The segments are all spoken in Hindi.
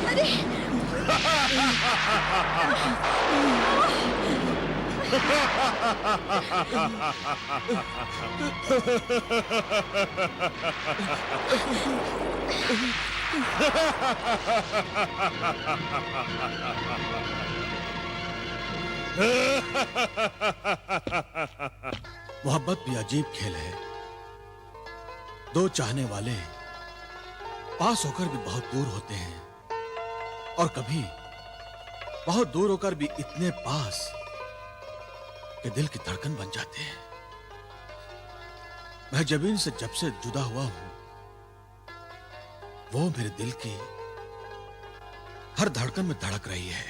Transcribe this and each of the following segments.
अरे मोहब्बत भी अजीब खेल है। दो चाहने वाले पास होकर भी बहुत दूर होते हैं और कभी बहुत दूर होकर भी इतने पास कि दिल की धड़कन बन जाते हैं। मैं जबीन से जब से जुदा हुआ हूं, वो मेरे दिल की हर धड़कन में धड़क रही है।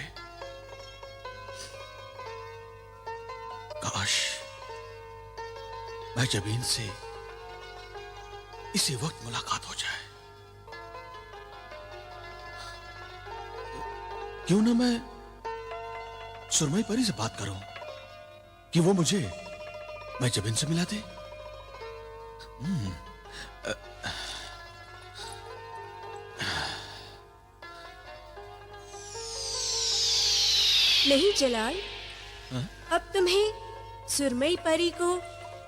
काश मैं जबीन से इसी वक्त मुलाकात हो जाए। क्यों ना मैं सुरमई परी से बात करूं कि वो मुझे मैं जबीन से मिला दे। नहीं जलाल, अब तुम्हें सुरमई परी को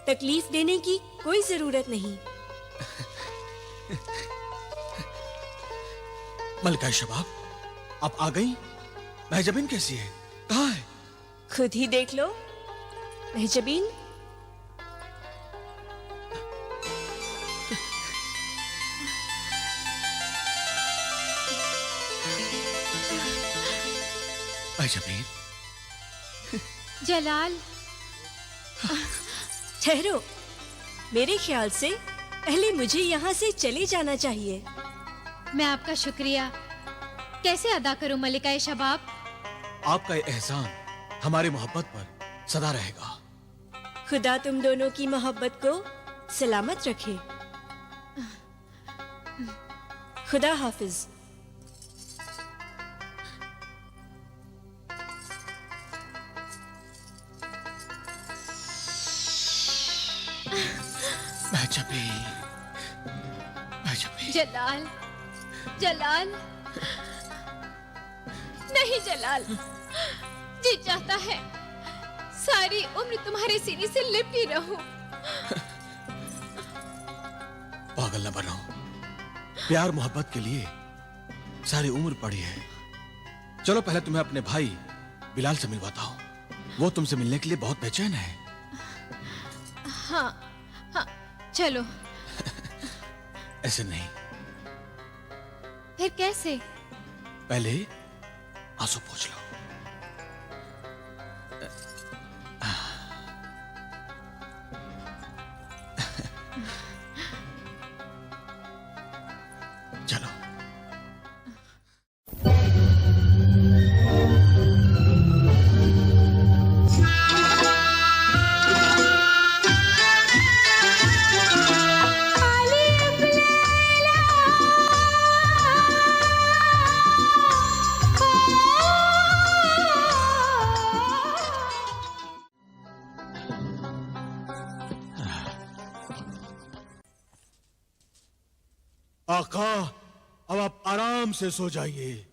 तकलीफ देने की कोई जरूरत नहीं। मलिका शबाब, आप आ गई? महजबीन कैसी है? कहाँ है? खुद ही देख लो। महजबीन, महजबीन। जलाल, ठहरो। मेरे ख्याल से पहले मुझे यहाँ से चले जाना चाहिए। मैं आपका शुक्रिया कैसे अदा करूं मलिका शबाब? आपका ये एहसान हमारी मोहब्बत पर सदा रहेगा। खुदा तुम दोनों की मोहब्बत को सलामत रखे। खुदा हाफिज। जलाल, जलाल, नहीं जलाल, जी चाहता है सारी उम्र तुम्हारे सीने से लिपटी रहूं। पागल न बनो। प्यार मोहब्बत के लिए सारी उम्र पड़ी है। चलो पहले तुम्हें अपने भाई बिलाल से मिलवाता हूं। वो तुमसे मिलने के लिए बहुत बेचैन है। हाँ, हाँ, चलो। ऐसे नहीं। फिर कैसे? पहले आंसू पोंछ लो। चलो। आका, अब आप आराम से सो जाइए।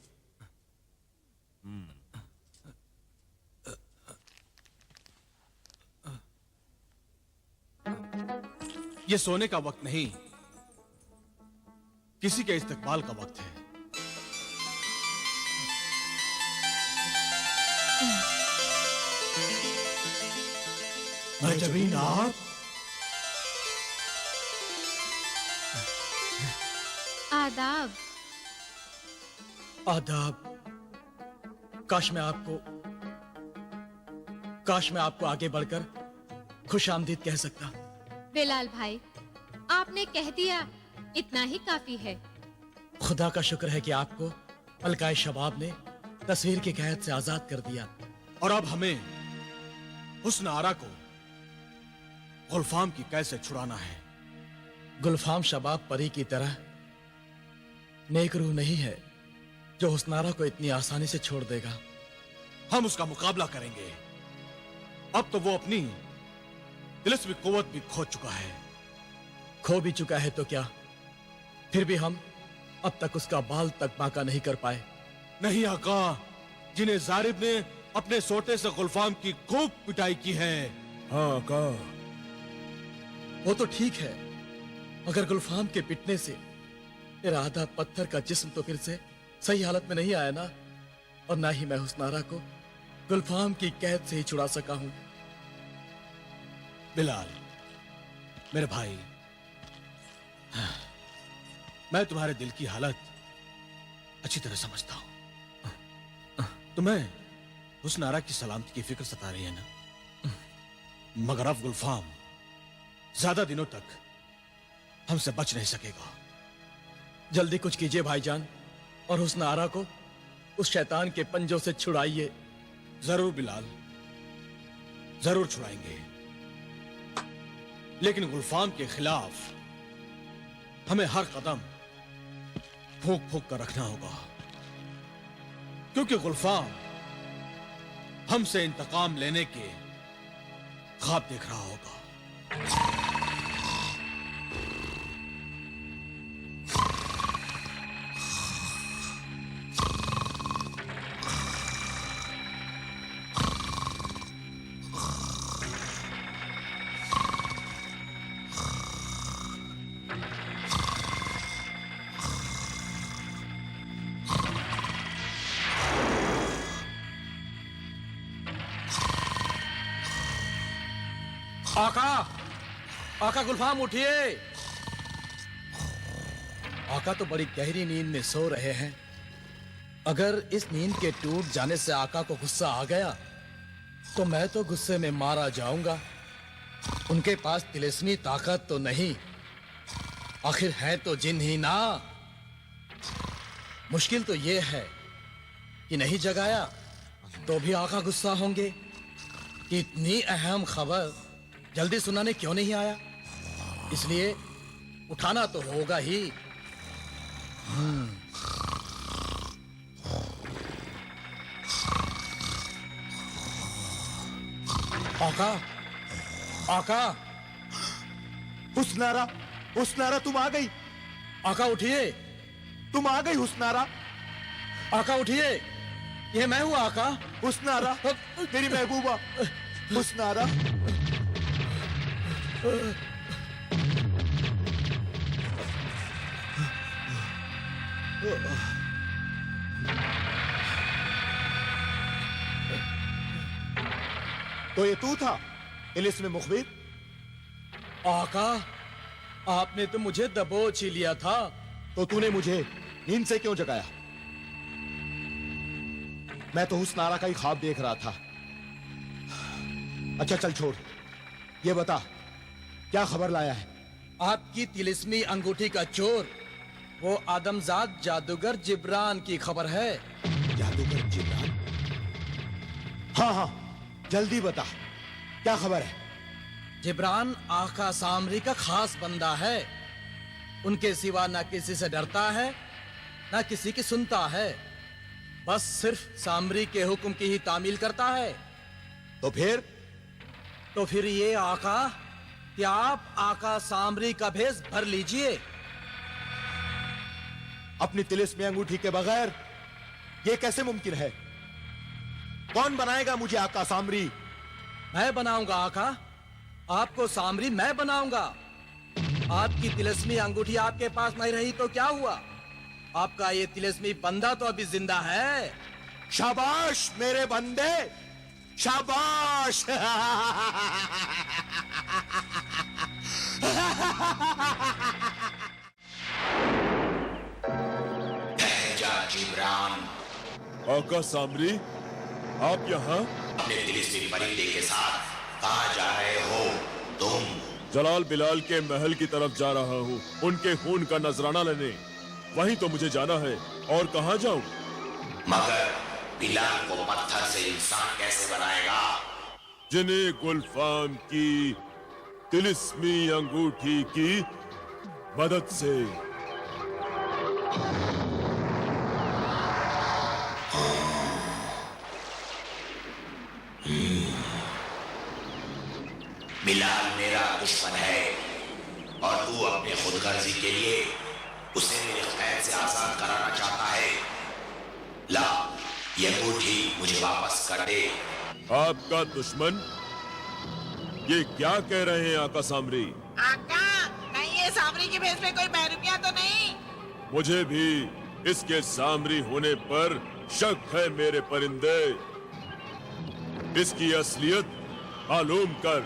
ये सोने का वक्त नहीं, किसी के इस्तकबाल का वक्त है। महजबीन, आप? आदाब। आदाब। काश मैं आपको आगे बढ़कर खुशामदीद कह सकता। बिलाल भाई, आपने कह दिया, इतना ही काफी है। खुदा का शुक्र है कि आपको मलिका शबाब ने तस्वीर की कैद से आजाद कर दिया। और अब हमें हुस्न आरा को गुलफाम की कैद से छुड़ाना है। गुलफाम शबाब परी की तरह नेक रूह नहीं है जो हुस्नारा को इतनी आसानी से छोड़ देगा। हम उसका मुकाबला करेंगे। अब तो वो अपनी तिलिस्मी कुव्वत भी खो चुका है। खो भी चुका है तो क्या, फिर भी हम अब तक उसका बाल तक बांका नहीं कर पाए। नहीं आका, जिन्हें जारिब ने अपने सोटे से गुलफाम की खूब पिटाई की है। हाँ आका, वो तो ठीक है, मगर गुलफाम के पिटने से मेरा आधा पत्थर का जिस्म तो फिर से सही हालत में नहीं आया ना, और ना ही मैं हुस्नारा को गुलफाम की कैद से ही छुड़ा सका हूं। बिलाल मेरे भाई, मैं तुम्हारे दिल की हालत अच्छी तरह समझता हूं। तुम्हें हुस्नारा की सलामती की फिक्र सता रही है ना, मगर अब गुलफाम ज्यादा दिनों तक हमसे बच नहीं सकेगा। जल्दी कुछ कीजिए भाईजान, और हुस्नारा को उस शैतान के पंजों से छुड़ाइए। जरूर बिलाल, जरूर छुड़ाएंगे, लेकिन गुलफाम के खिलाफ हमें हर कदम फूंक फूंक कर रखना होगा, क्योंकि गुलफाम हमसे इंतकाम लेने के ख्वाब देख रहा होगा। आका, आका गुलफाम उठिए। आका तो बड़ी गहरी नींद में सो रहे हैं। अगर इस नींद के टूट जाने से आका को गुस्सा आ गया तो मैं तो गुस्से में मारा जाऊंगा। उनके पास तिलिस्मी ताकत तो नहीं, आखिर है तो जिन ही ना। मुश्किल तो ये है कि नहीं जगाया तो भी आका गुस्सा होंगे कि इतनी अहम खबर जल्दी सुनाने क्यों नहीं आया। इसलिए उठाना तो होगा ही। आका, आका, हुस्नारा, हुस्नारा तुम आ गई। आका उठिए। तुम आ गई हुस्नारा। आका उठिए, ये मैं हूँ आका। हुस्नारा, मेरी महबूबा। हुस्नारा, तो ये तू था इलिस्म मुखबिर? आका, आपने तो मुझे दबोच ही लिया था। तो तूने मुझे नींद से क्यों जगाया? मैं तो हुस्नारा का ही ख्वाब देख रहा था। अच्छा चल छोड़, ये बता क्या खबर लाया है? आपकी तिलिस्मी अंगूठी का चोर वो आदमजाद जादूगर जिब्रान की खबर है। जादूगर जिब्रान? हाँ हाँ, जल्दी बता, क्या खबर है? जिब्रान आका सामरी का खास बंदा है। उनके सिवा ना किसी से डरता है ना किसी की सुनता है, बस सिर्फ सामरी के हुक्म की ही तामील करता है। तो फिर ये आका कि आप आका सामरी का भेष भर लीजिए। अपनी तिलिस्मी अंगूठी के बगैर ये कैसे मुमकिन है? कौन बनाएगा मुझे आका सामरी? मैं बनाऊंगा आका, आपको सामरी मैं बनाऊंगा। आपकी तिलिस्मी अंगूठी आपके पास नहीं रही तो क्या हुआ? आपका ये तिलिस्मी बंदा तो अभी जिंदा है। शाबाश मेरे बंदे, शाबाश। जिब्रान, आका सामरी, आप यहाँ? अपने तिलिस्मी परिंदे के साथ कहाँ जा रहे हो तुम? जलाल बिलाल के महल की तरफ जा रहा हूँ, उनके खून का नजराना लेने। वहीं तो मुझे जाना है, और कहाँ जाऊँ? मगर बिलाल को पत्थर से इंसान कैसे बनाएगा? जिन्हें गुलफाम की तिलिस्मी अंगूठी की मदद से। बिलाल मेरा दुश्मन है, और तू अपने खुदगर्जी के लिए उसे मेरे कैद से आजाद कराना चाहता है। ला, ये अंगूठी मुझे वापस कर दे। आपका दुश्मन ये क्या कह रहे हैं आका सामरी? आका, कहीं ये सामरी की भेष में कोई बहरूपिया तो नहीं? मुझे भी इसके सामरी होने पर शक है मेरे परिंदे। इसकी असलियत मालूम कर।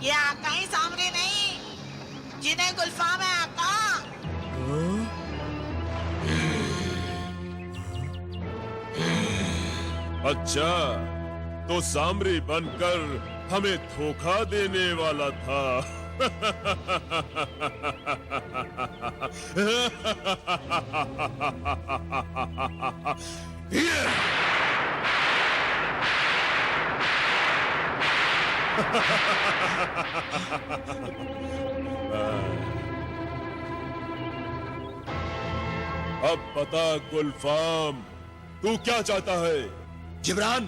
ये आका ही सामरी नहीं, जिन्हें गुलफाम है आका। अच्छा, तो सामरी बनकर हमें धोखा देने वाला था। अब बता गुलफाम, तू क्या चाहता है? जिब्रान,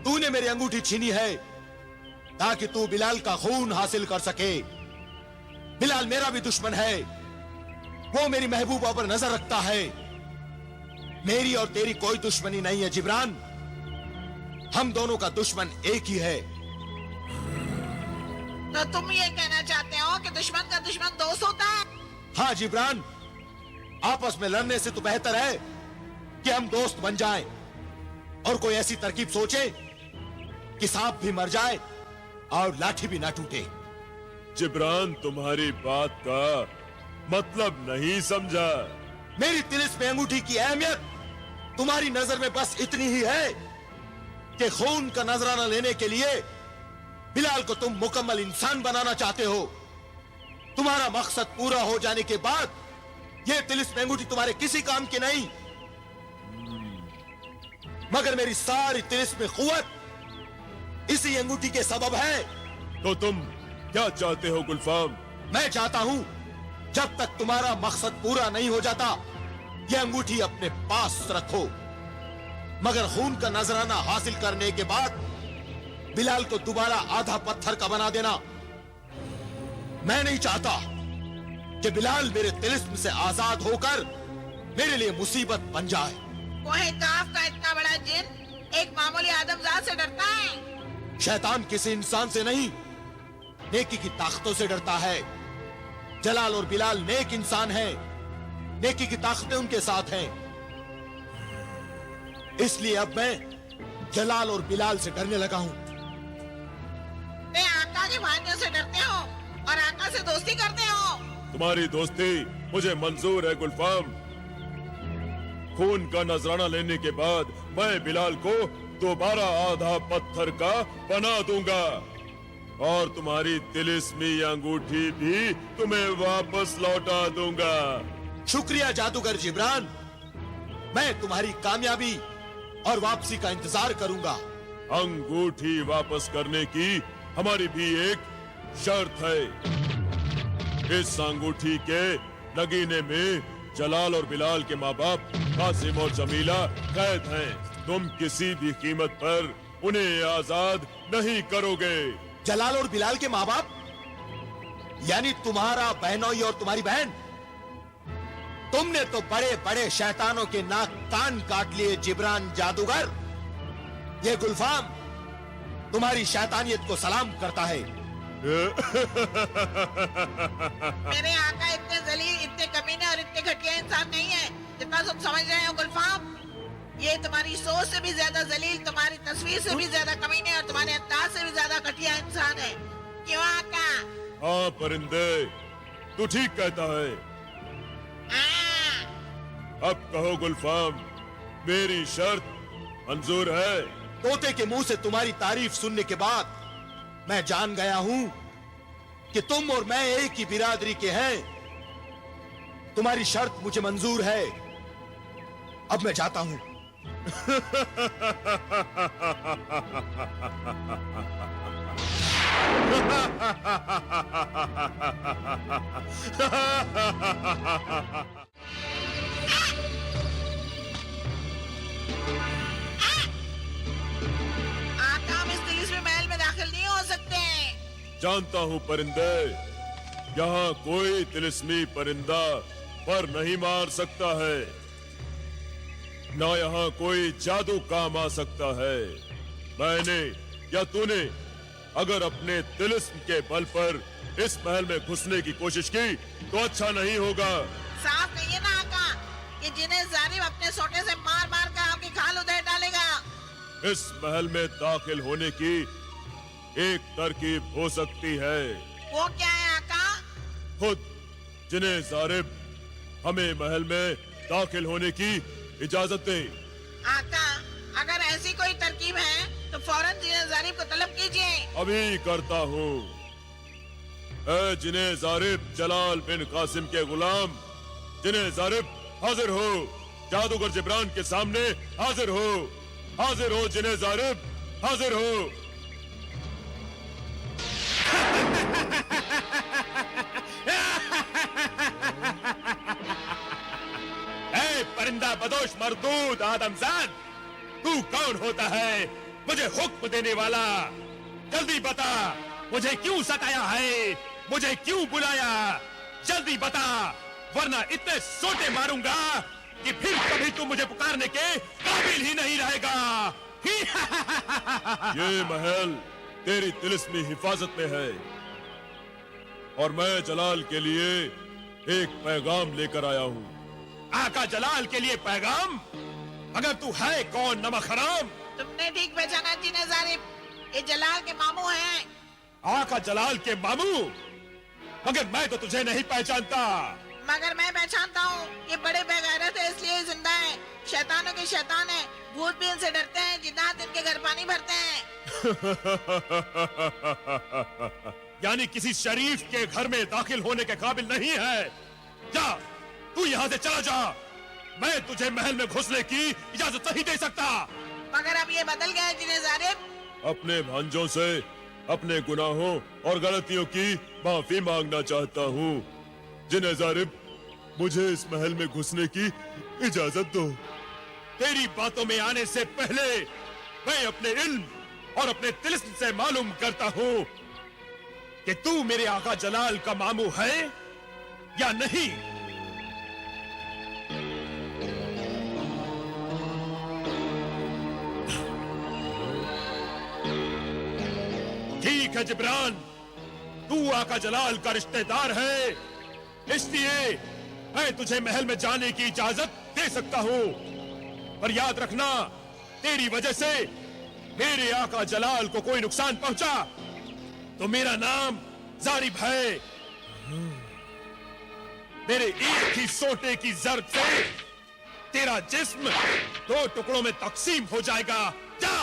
तूने मेरी अंगूठी छीनी है ताकि तू बिलाल का खून हासिल कर सके। बिलाल मेरा भी दुश्मन है, वो मेरी महबूबा पर नजर रखता है। मेरी और तेरी कोई दुश्मनी नहीं है जिब्रान, हम दोनों का दुश्मन एक ही है। तो तुम ये कहना चाहते हो कि दुश्मन का दुश्मन दोस्त होता है? हाँ जिब्रान, आपस में लड़ने से तो बेहतर है कि हम दोस्त बन जाएं और कोई ऐसी तरकीब सोचे कि सांप भी मर जाए और लाठी भी ना टूटे। जिब्रान, तुम्हारी बात का मतलब नहीं समझा। मेरी तिलिस्म में अंगूठी की अहमियत तुम्हारी नजर में बस इतनी ही है कि खून का नजराना लेने के लिए बिलाल को तुम मुकम्मल इंसान बनाना चाहते हो। तुम्हारा मकसद पूरा हो जाने के बाद यह तिलिस्म अंगूठी तुम्हारे किसी काम की नहीं, मगर मेरी सारी तिलिस्म में कुव्वत इसी अंगूठी के सबब है। तो तुम क्या चाहते हो गुलफाम? मैं चाहता हूं जब तक तुम्हारा मकसद पूरा नहीं हो जाता यह अंगूठी अपने पास रखो, मगर खून का नजराना हासिल करने के बाद बिलाल को दोबारा आधा पत्थर का बना देना। मैं नहीं चाहता कि बिलाल मेरे तिलिस्म से आजाद होकर मेरे लिए मुसीबत बन जाए। कोहे काफ का इतना बड़ा जिन एक मामूली आदमजात से डरता है? शैतान किसी इंसान से नहीं, नेकी की ताकतों से डरता है। जलाल और बिलाल नेक इंसान हैं, नेकी की ताकतें उनके साथ हैं। इसलिए अब मैं जलाल और बिलाल से डरने लगा हूं। ते आका के भाइयों से डरते हो और आका से दोस्ती करते हो? तुम्हारी दोस्ती मुझे मंजूर है गुलफाम। खून का नजराना लेने के बाद मैं बिलाल को दोबारा आधा पत्थर का बना दूंगा और तुम्हारी तिलिस्मी अंगूठी भी तुम्हें वापस लौटा दूंगा। शुक्रिया जादूगर जिब्रान, मैं तुम्हारी कामयाबी और वापसी का इंतजार करूंगा। अंगूठी वापस करने की हमारी भी एक शर्त है। इस अंगूठी के नगीने में जलाल और बिलाल के माँ बाप कासिम और जमीला कैद हैं। तुम किसी भी कीमत पर उन्हें आजाद नहीं करोगे। जलाल और बिलाल के माँ बाप यानी तुम्हारा बहनोई और तुम्हारी बहन? तुमने तो बड़े बड़े शैतानों के नाक कान काट लिए जिब्रान जादूगर। ये गुलफाम तुम्हारी शैतानियत को सलाम करता है। मेरे आका इतने जलील, इतने कमीने और इतने घटिया इंसान नहीं है जितना तुम समझ रहे हो गुलफाम। ये तुम्हारी सोच से भी ज्यादा जलील, तुम्हारी तस्वीर से भी ज्यादा कमीने और तुम्हारे अंदाज से भी ज्यादा घटिया इंसान है। क्यों आका? हाँ परिंदे, तू ठीक कहता है। हाँ। अब कहो गुलफाम, मेरी शर्त मंजूर है? तोते के मुंह से तुम्हारी तारीफ सुनने के बाद मैं जान गया हूं कि तुम और मैं एक ही बिरादरी के हैं। तुम्हारी शर्त मुझे मंजूर है। अब मैं जाता हूं। जानता हूँ परिंदे, यहाँ कोई तिलिस्मी परिंदा पर नहीं मार सकता है, ना यहाँ कोई जादू काम आ सकता है। मैंने या तूने अगर अपने तिलिस्म के बल पर इस महल में घुसने की कोशिश की तो अच्छा नहीं होगा। साफ कहिए ना आका कि जिन्हें जालिम अपने सोटे से मार मार कर आपकी खाल उधेड़ डालेगा। इस महल में दाखिल होने की एक तरकीब हो सकती है। वो क्या है आका? खुद जिन्हें जारिब हमें महल में दाखिल होने की इजाजत दे। आका, अगर ऐसी कोई तरकीब है तो फौरन जिन्हें जारिब को तलब कीजिए। अभी करता हूँ। ऐ जिन्हें जारिब जलाल बिन कासिम के गुलाम, जिन्हें जारिब हाजिर हो, जादूगर जिब्रान के सामने हाजिर हो, हाजिर हो जिन्हें जारिब, हाजिर हो। ऐ परिंदा बदोश मरदूद आदमजाद, तू कौन होता है मुझे हुक्म देने वाला? जल्दी बता, मुझे क्यों सताया है, मुझे क्यों बुलाया? जल्दी बता, वरना इतने सोटे मारूंगा कि फिर कभी तू मुझे पुकारने के काबिल ही नहीं रहेगा। ये महल तेरी तिलिस्मी हिफाजत में है और मैं जलाल के लिए एक पैगाम लेकर आया हूँ। आका जलाल के लिए पैगाम? अगर तू है कौन नमक हराम? तुमने ठीक पहचाना जिन्हें जारिब, ये जलाल के मामू हैं। आका जलाल के मामू? मगर मैं तो तुझे नहीं पहचानता। मगर मैं पहचानता हूँ, ये बड़े बेगैरत है इसलिए जिंदा है। शैतानों के शैतान है, भूत भी इनसे डरते हैं, जिन्नात इनके घर पानी भरते हैं। यानी किसी शरीफ के घर में दाखिल होने के काबिल नहीं है। जा, तू यहाँ से चला जा। मैं तुझे महल में घुसने की इजाजत नहीं दे सकता। मगर अब ये बदल गया है जिन्हें जारिब। अपने भांजों से अपने गुनाहों और गलतियों की माफी मांगना चाहता हूँ। जिन्हें जारिब, मुझे इस महल में घुसने की इजाजत दो। तेरी बातों में आने से पहले मैं अपने इल्म और अपने तिलिस्म से मालूम करता हूँ कि तू मेरे आका जलाल का मामू है या नहीं। ठीक है जिब्रान, तू आका जलाल का रिश्तेदार है, इसलिए मैं तुझे महल में जाने की इजाजत दे सकता हूँ। पर याद रखना, तेरी वजह से मेरे आका जलाल को कोई नुकसान पहुंचा तो मेरा नाम जारिब है। मेरे एक ही सोटे की जर्ब से तेरा जिस्म 2 टुकड़ों में तकसीम हो जाएगा। जा।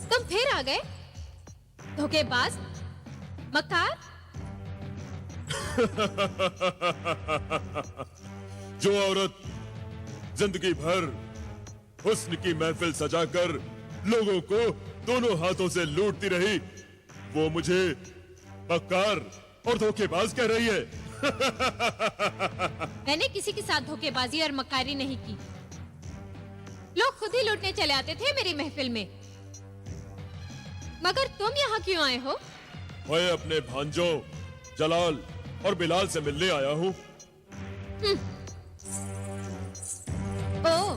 तुम फिर आ गए, धोखेबाज, मक्कार। जो औरत जिंदगी भर हुस्न की महफिल सजाकर लोगों को दोनों हाथों से लूटती रही, वो मुझे मक्कार और धोखेबाज कह रही है। मैंने किसी के साथ धोखेबाजी और मक्कारी नहीं की। लोग खुद ही लूटने चले आते थे मेरी महफिल में। मगर तुम यहाँ क्यों आए हो? मैं अपने भांजों जलाल और बिलाल से मिलने आया हूँ। ओह,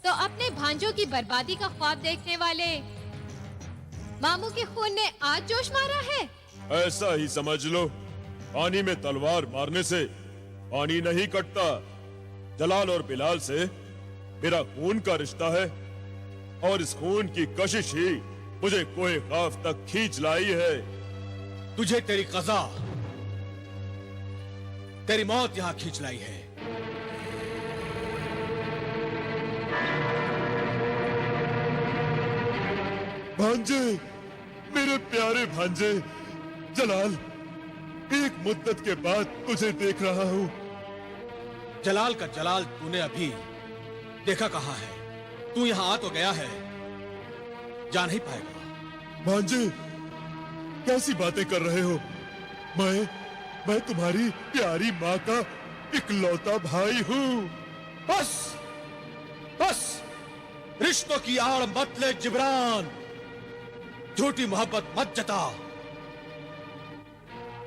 तो अपने भांजों की बर्बादी का ख्वाब देखने वाले मामू के खून ने आज जोश मारा है? ऐसा ही समझ लो। पानी में तलवार मारने से पानी नहीं कटता। जलाल और बिलाल से मेरा खून का रिश्ता है और इस खून की कशिश ही मुझे कोहे खाफ तक खींच लाई है। तुझे तेरी कज़ा, तेरी मौत यहां खींच लाई है। भांजे, मेरे प्यारे भांजे जलाल, एक मुद्दत के बाद तुझे देख रहा हूँ। जलाल का जलाल तूने अभी देखा कहाँ है? तू यहां आ तो गया है, जा नहीं पाएगा। भांजे, कैसी बातें कर रहे हो? मैं तुम्हारी प्यारी माँ का इकलौता भाई हूँ। बस बस, रिश्तों की आड़ मत ले जिब्रान, झूठी मोहब्बत मत जता।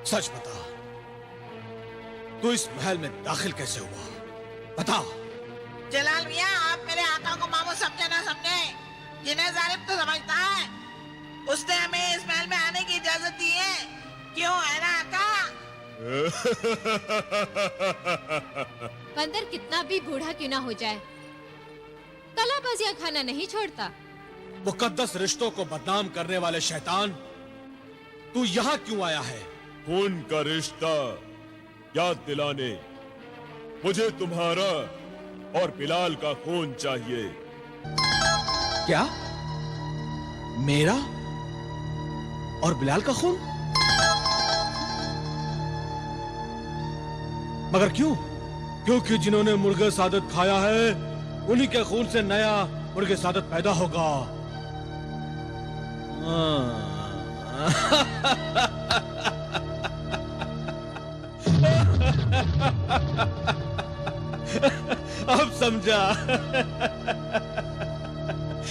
सच बता, तू इस महल में दाखिल कैसे हुआ? बता। जलाल मियाँ, आप मेरे आका को मामू समझे ना समझे, जिन्हें जालिम तो समझता है, उसने हमें इस महल में आने की इजाजत दी है। क्यों, है ना आका? बंदर कितना भी बूढ़ा क्यों ना हो जाए, कलाबाजियां खाना नहीं छोड़ता। मुकद्दस रिश्तों को बदनाम करने वाले शैतान, तू यहाँ क्यों आया है? खून का रिश्ता याद दिलाने मुझे तुम्हारा और बिलाल का खून चाहिए। क्या? मेरा और बिलाल का खून? मगर क्यों? क्योंकि जिन्होंने मुर्गे सादत खाया है, उन्हीं के खून से नया मुर्गे सादत पैदा होगा। अब समझा।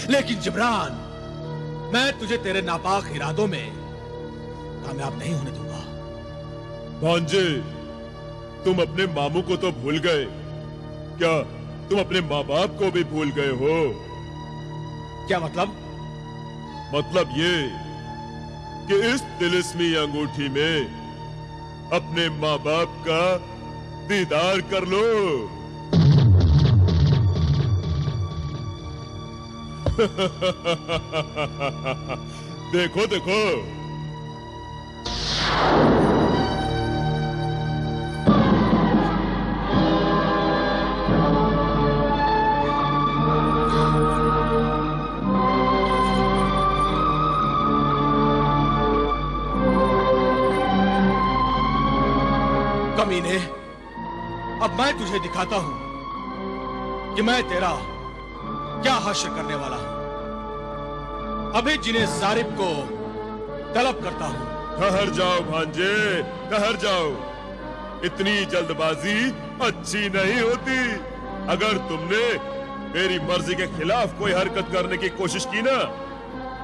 लेकिन जिब्रान, मैं तुझे तेरे नापाक इरादों में कामयाब नहीं होने दूंगा। भांजे, तुम अपने मामू को तो भूल गए, क्या तुम अपने माँ बाप को भी भूल गए हो? क्या मतलब? मतलब ये कि इस तिलिस्मी अंगूठी में अपने माँ बाप का दीदार कर लो। देखो देखो, कमीने, अब मैं तुझे दिखाता हूं कि मैं तेरा क्या हासिल करने वाला हूं। अभी जिन्हें जारिब को तलब करता हूं। ठहर जाओ भांजे, ठहर जाओ। इतनी जल्दबाजी अच्छी नहीं होती। अगर तुमने मेरी मर्जी के खिलाफ कोई हरकत करने की कोशिश की ना,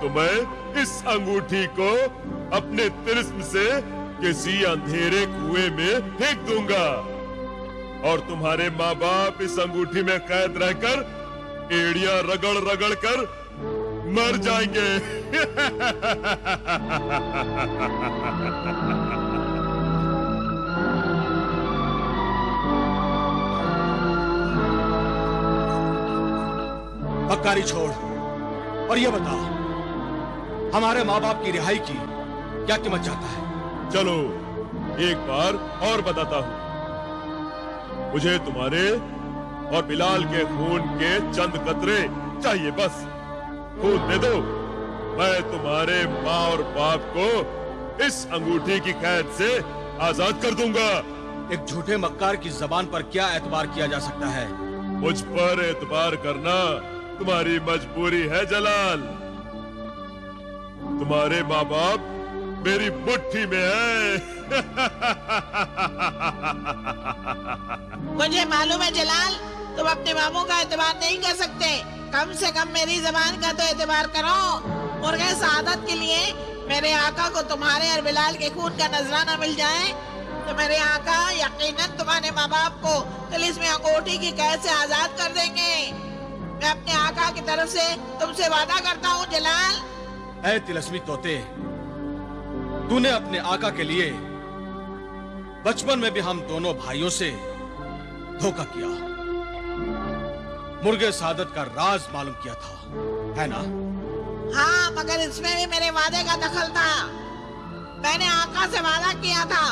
तो मैं इस अंगूठी को अपने तिलिस्म से किसी अंधेरे कुएं में फेंक दूंगा और तुम्हारे माँ बाप इस अंगूठी में कैद रहकर एड़ियां रगड़ रगड़ कर मर जाएंगे। बक्कारी छोड़ और ये बता, हमारे माँ बाप की रिहाई की क्या कीमत चाहता है? चलो एक बार और बताता हूँ। मुझे तुम्हारे और बिलाल के खून के चंद कतरे चाहिए, बस। खून दे दो, मैं तुम्हारे माँ और बाप को इस अंगूठी की कैद से आजाद कर दूंगा। एक झूठे मक्कार की जबान पर क्या एतबार किया जा सकता है? मुझ पर एतबार करना तुम्हारी मजबूरी है जलाल। तुम्हारे माँ बाप मेरी मुट्ठी में है। मुझे मालूम है जलाल, तुम अपने मामू का एतबार नहीं कर सकते। कम से कम मेरी जबान का तो एतबार करो। मुर्गे सादत के लिए मेरे आका को तुम्हारे और बिलाल के खून का नजराना मिल जाए तो मेरे आका यकीनन तुम्हारे माँ बाप को तिलिस्मी अंगूठी की कैद से आजाद कर देंगे। मैं अपने आका की तरफ से तुमसे वादा करता हूँ जलाल। ऐ तिलिस्मी तोते, तूने अपने आका के लिए बचपन में भी हम दोनों भाइयों से धोखा किया, मुर्गे सादत का राज मालूम किया था, है ना? हाँ, मगर इसमें भी मेरे वादे का दखल था। मैंने आका से वादा किया था,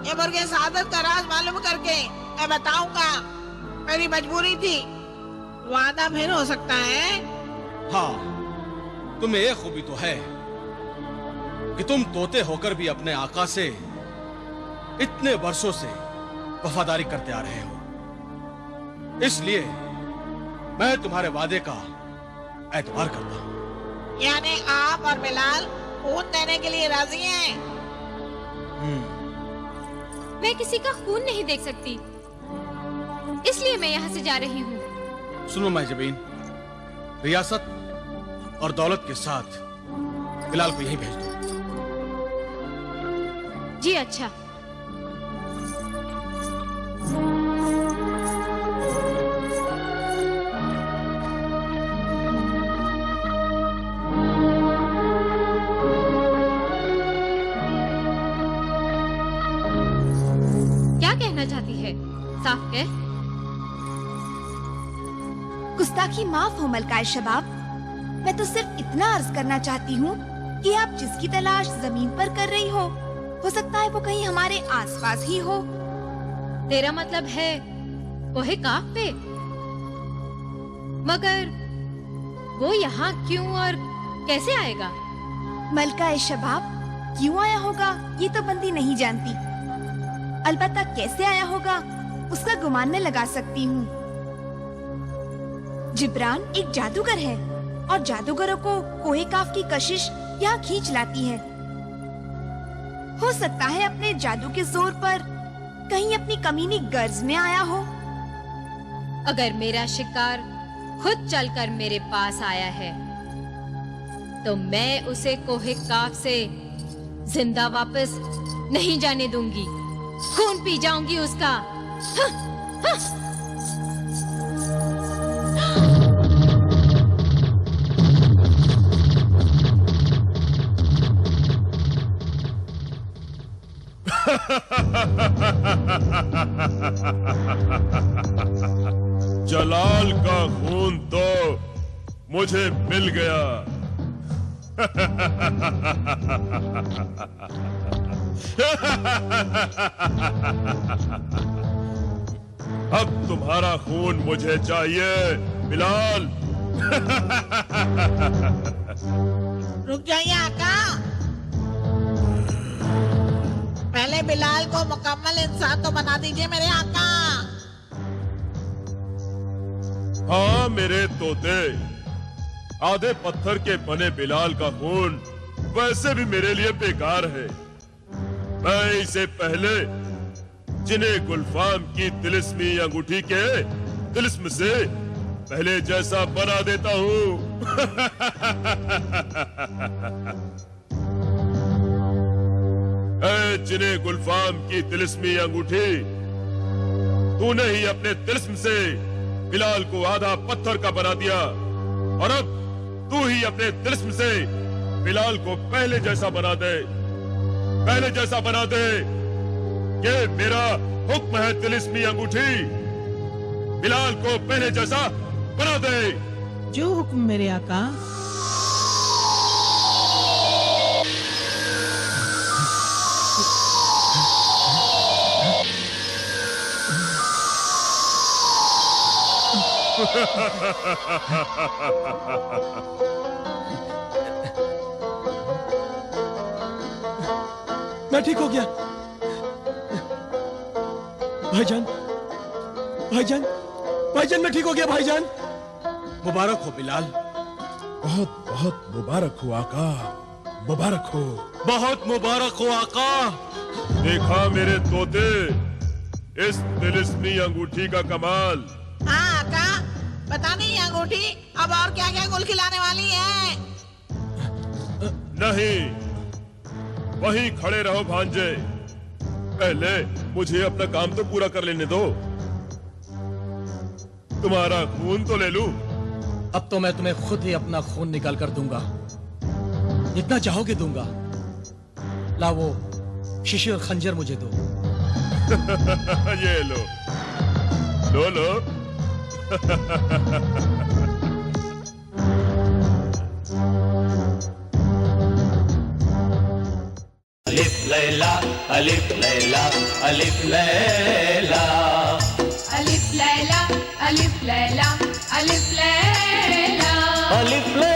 ये मुर्गे सादत का राज मालूम करके मैं बताऊंगा। मेरी मजबूरी थी। वादा फिर हो सकता है। हाँ, तुम्हें एक खूबी तो है कि तुम तोते होकर भी अपने आका से इतने वर्षों से वफादारी करते आ रहे हो। इसलिए मैं तुम्हारे वादे का एतबार करता हूं। यानी आप और बिलाल खून देने के लिए राजी हैं? मैं किसी का खून नहीं देख सकती, इसलिए मैं यहाँ से जा रही हूँ। सुनो महजबीन, रियासत और दौलत के साथ बिलाल को यहीं भेज दो। जी अच्छा। क्या कहना चाहती है? साफ कह। गुस्ताखी माफ हो मलकाए शबाब। मैं तो सिर्फ इतना अर्ज करना चाहती हूँ कि आप जिसकी तलाश जमीन पर कर रही हो सकता है वो कहीं हमारे आसपास ही हो। तेरा मतलब है कोहे काफ पे? मगर वो यहाँ क्यों और कैसे आएगा? मलकाए शबाब, क्यों आया होगा ये तो बंदी नहीं जानती, अलबत्ता कैसे आया होगा उसका गुमान मैं लगा सकती हूँ। जिब्रान एक जादूगर है और जादूगरों को कोहे काफ की कशिश यहाँ खींच लाती है। हो सकता है अपने जादू के जोर पर कहीं अपनी कमीनी गर्ज में आया हो। अगर मेरा शिकार खुद चलकर मेरे पास आया है तो मैं उसे कोहे काफ से जिंदा वापस नहीं जाने दूंगी। खून पी जाऊंगी उसका। हाँ, हाँ। जलाल का खून तो मुझे मिल गया। अब तुम्हारा खून मुझे चाहिए बिलाल। रुक जाइए आका, पहले बिलाल को मुकम्मल इंसान तो बना दीजिए मेरे आका। हाँ मेरे तोते, आधे पत्थर के बने बिलाल का खून वैसे भी मेरे लिए बेकार है। मैं इसे पहले जिन्हें गुलफाम की तिलिस्मी अंगूठी के तिलिस्म से पहले जैसा बना देता हूँ। जिन्हें गुलफाम की तिलिस्मी अंगूठी, तूने ही अपने तिलिस्म से बिलाल को आधा पत्थर का बना दिया और अब तू ही अपने तिलिस्म से बिलाल को पहले जैसा बना दे। पहले जैसा बना दे। ये मेरा हुक्म है तिलिस्मी अंगूठी, बिलाल को पहले जैसा बना दे। जो हुक्म मेरे आका। मैं ठीक हो गया। भाईजान, भाईजान, भाईजान मैं ठीक हो गया भाईजान। मुबारक हो बिलाल। बहुत बहुत मुबारक हो आका, मुबारक हो। बहुत मुबारक हो आका। देखा मेरे तोते इस तिलिस्मी अंगूठी का कमाल। हाँ आका, पता नहीं अंगूठी अब और क्या क्या गुल खिलाने वाली है। नहीं, वहीं खड़े रहो भांजे, पहले मुझे अपना काम तो पूरा कर लेने दो। तुम्हारा खून तो ले लूं। अब तो मैं तुम्हें खुद ही अपना खून निकाल कर दूंगा, जितना चाहोगे दूंगा। ला वो शीशी और खंजर मुझे दो। ये लो, लो लो। अलिफ लैला, अलिफ लैला, अलिफ लैला, अलिफ लैला, अलिफ लैला, अलिफ लैला, अलिफ लैला।